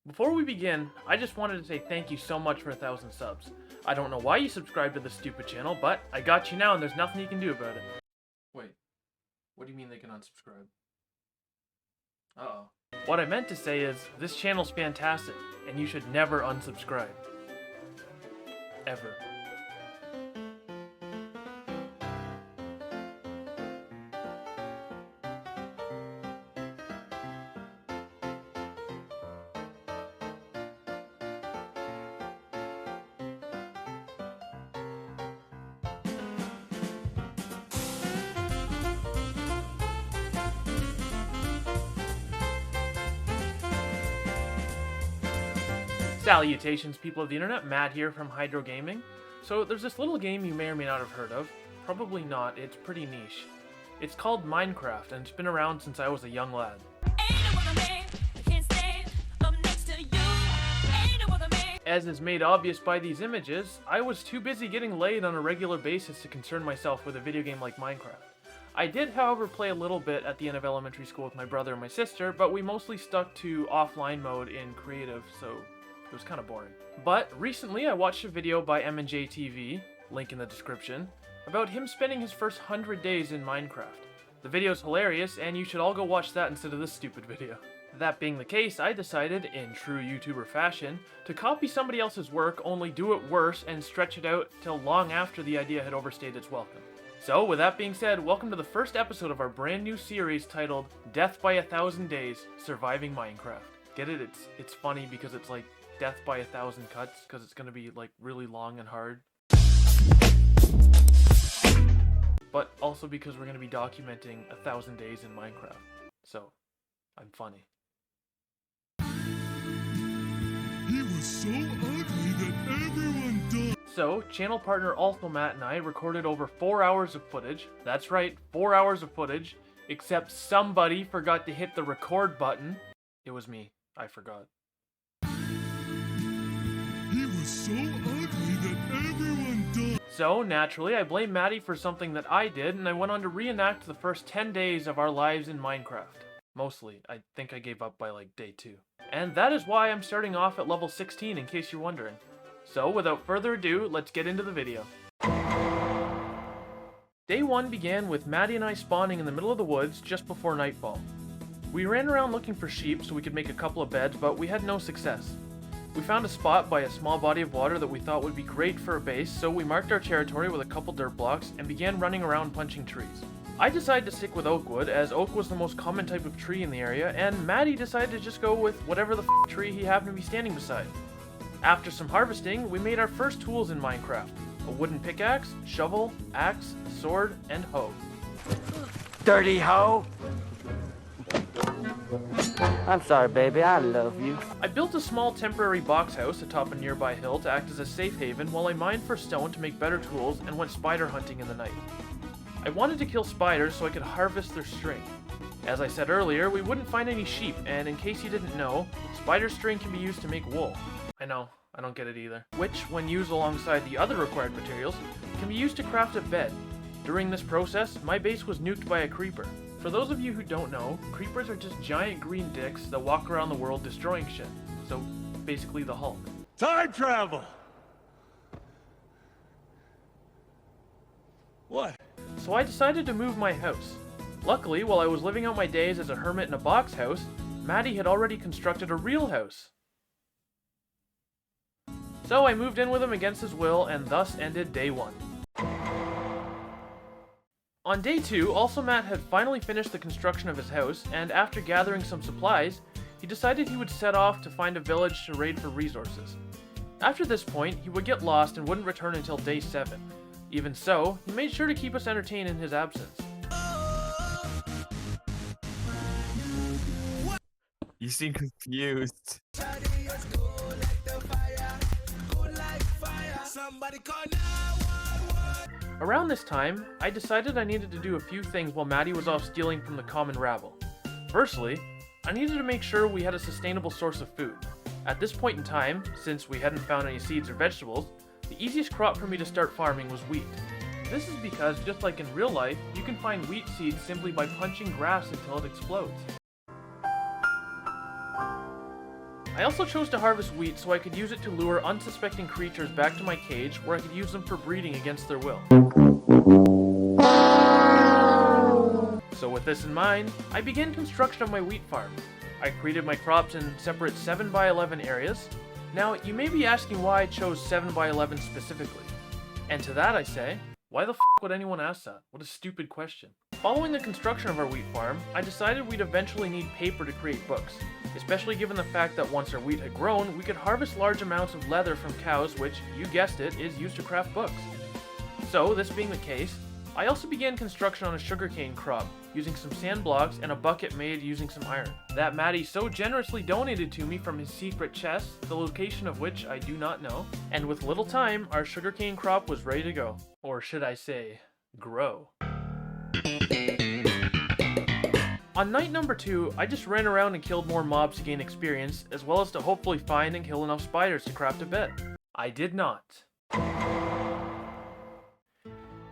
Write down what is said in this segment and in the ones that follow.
Before we begin, I just wanted to say thank you so much for 1,000 subs. I don't know why you subscribed to this stupid channel, but I got you now and there's nothing you can do about it. Wait, what do you mean they can unsubscribe? Uh-oh. What I meant to say is, this channel's fantastic, and you should never unsubscribe. Ever. Salutations, people of the internet, Matt here from Hydro Gaming. So there's this little game you may or may not have heard of. Probably not, it's pretty niche. It's called Minecraft, and it's been around since I was a young lad. As is made obvious by these images, I was too busy getting laid on a regular basis to concern myself with a video game like Minecraft. I did, however, play a little bit at the end of elementary school with my brother and my sister, but we mostly stuck to offline mode in creative, so it was kind of boring. But recently I watched a video by M&J TV, link in the description, about him spending his first 100 days in Minecraft. The video's hilarious, and you should all go watch that instead of this stupid video. That being the case, I decided, in true YouTuber fashion, to copy somebody else's work, only do it worse and stretch it out till long after the idea had overstayed its welcome. So, with that being said, welcome to the first episode of our brand new series titled Death by 1,000 Days, Surviving Minecraft. Get it? It's funny because it's like Death by 1,000 cuts, because it's gonna be like really long and hard. But also because we're gonna be documenting 1,000 days in Minecraft. So, I'm funny. He was so ugly that everyone died. So, channel partner Also Matt and I recorded over 4 hours of footage. That's right, 4 hours of footage. Except somebody forgot to hit the record button. It was me. I forgot. He was so ugly that everyone died. So, naturally, I blame Maddie for something that I did, and I went on to reenact the first 10 days of our lives in Minecraft. Mostly. I think I gave up by like day 2. And that is why I'm starting off at level 16, in case you're wondering. So, without further ado, let's get into the video. Day 1 began with Maddie and I spawning in the middle of the woods just before nightfall. We ran around looking for sheep so we could make a couple of beds, but we had no success. We found a spot by a small body of water that we thought would be great for a base, so we marked our territory with a couple dirt blocks and began running around punching trees. I decided to stick with oak wood, as oak was the most common type of tree in the area, and Maddie decided to just go with whatever the tree he happened to be standing beside. After some harvesting, we made our first tools in Minecraft: a wooden pickaxe, shovel, axe, sword, and hoe. Dirty hoe! I'm sorry, baby, I love you. I built a small temporary box house atop a nearby hill to act as a safe haven while I mined for stone to make better tools and went spider hunting in the night. I wanted to kill spiders so I could harvest their string. As I said earlier, we wouldn't find any sheep, and in case you didn't know, spider string can be used to make wool. I know, I don't get it either. Which, when used alongside the other required materials, can be used to craft a bed. During this process, my base was nuked by a creeper. For those of you who don't know, creepers are just giant green dicks that walk around the world destroying shit. So, basically the Hulk. Time travel. What? So I decided to move my house. Luckily, while I was living out my days as a hermit in a box house, Maddie had already constructed a real house. So I moved in with him against his will, and thus ended day 1. On day 2, Also Matt had finally finished the construction of his house, and after gathering some supplies, he decided he would set off to find a village to raid for resources. After this point, he would get lost and wouldn't return until day 7. Even so, he made sure to keep us entertained in his absence. You seem confused. Around this time, I decided I needed to do a few things while Maddie was off stealing from the common rabble. Firstly, I needed to make sure we had a sustainable source of food. At this point in time, since we hadn't found any seeds or vegetables, the easiest crop for me to start farming was wheat. This is because, just like in real life, you can find wheat seeds simply by punching grass until it explodes. I also chose to harvest wheat so I could use it to lure unsuspecting creatures back to my cage where I could use them for breeding against their will. So with this in mind, I began construction of my wheat farm. I created my crops in separate 7x11 areas. Now, you may be asking why I chose 7x11 specifically. And to that I say, why the f would anyone ask that? What a stupid question. Following the construction of our wheat farm, I decided we'd eventually need paper to create books, especially given the fact that once our wheat had grown, we could harvest large amounts of leather from cows, which, you guessed it, is used to craft books. So, this being the case, I also began construction on a sugarcane crop, using some sand blocks and a bucket made using some iron, that Maddie so generously donated to me from his secret chest, the location of which I do not know, and with little time, our sugarcane crop was ready to go. Or should I say, grow. On night number 2, I just ran around and killed more mobs to gain experience, as well as to hopefully find and kill enough spiders to craft a bed. I did not.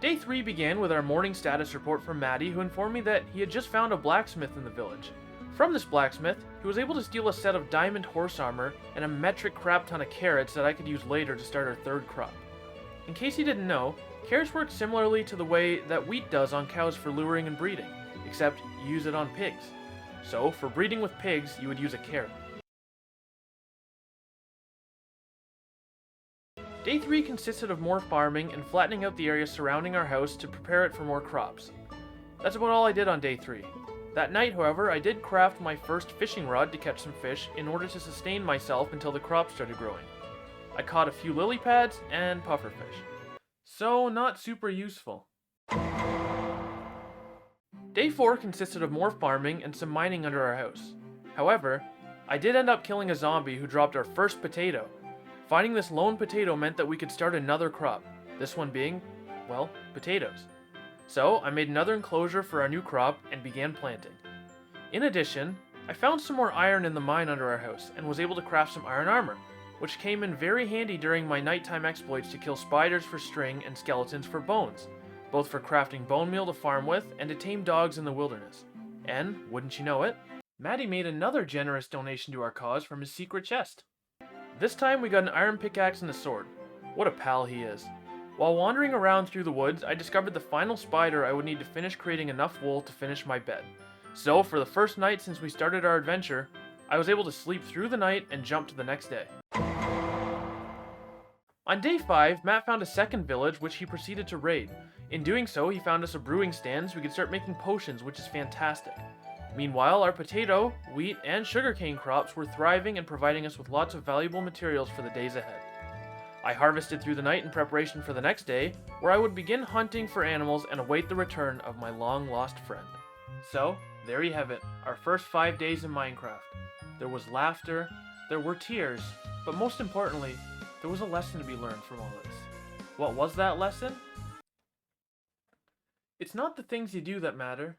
Day 3 began with our morning status report from Maddie, who informed me that he had just found a blacksmith in the village. From this blacksmith, he was able to steal a set of diamond horse armor and a metric crap ton of carrots that I could use later to start our third crop. In case you didn't know, carrots work similarly to the way that wheat does on cows for luring and breeding, except you use it on pigs. So, for breeding with pigs, you would use a carrot. Day 3 consisted of more farming and flattening out the area surrounding our house to prepare it for more crops. That's about all I did on day 3. That night, however, I did craft my first fishing rod to catch some fish in order to sustain myself until the crops started growing. I caught a few lily pads and pufferfish. So, not super useful. Day 4 consisted of more farming and some mining under our house. However, I did end up killing a zombie who dropped our first potato. Finding this lone potato meant that we could start another crop, this one being, well, potatoes. So, I made another enclosure for our new crop and began planting. In addition, I found some more iron in the mine under our house and was able to craft some iron armor, which came in very handy during my nighttime exploits to kill spiders for string and skeletons for bones, both for crafting bone meal to farm with and to tame dogs in the wilderness. And, wouldn't you know it, Maddie made another generous donation to our cause from his secret chest. This time we got an iron pickaxe and a sword. What a pal he is. While wandering around through the woods, I discovered the final spider I would need to finish creating enough wool to finish my bed. So, for the first night since we started our adventure, I was able to sleep through the night and jump to the next day. On day 5, Matt found a second village which he proceeded to raid. In doing so, he found us a brewing stand so we could start making potions, which is fantastic. Meanwhile, our potato, wheat, and sugarcane crops were thriving and providing us with lots of valuable materials for the days ahead. I harvested through the night in preparation for the next day, where I would begin hunting for animals and await the return of my long-lost friend. So, there you have it, our first 5 days in Minecraft. There was laughter, there were tears, but most importantly, there was a lesson to be learned from all this. What was that lesson? It's not the things you do that matter.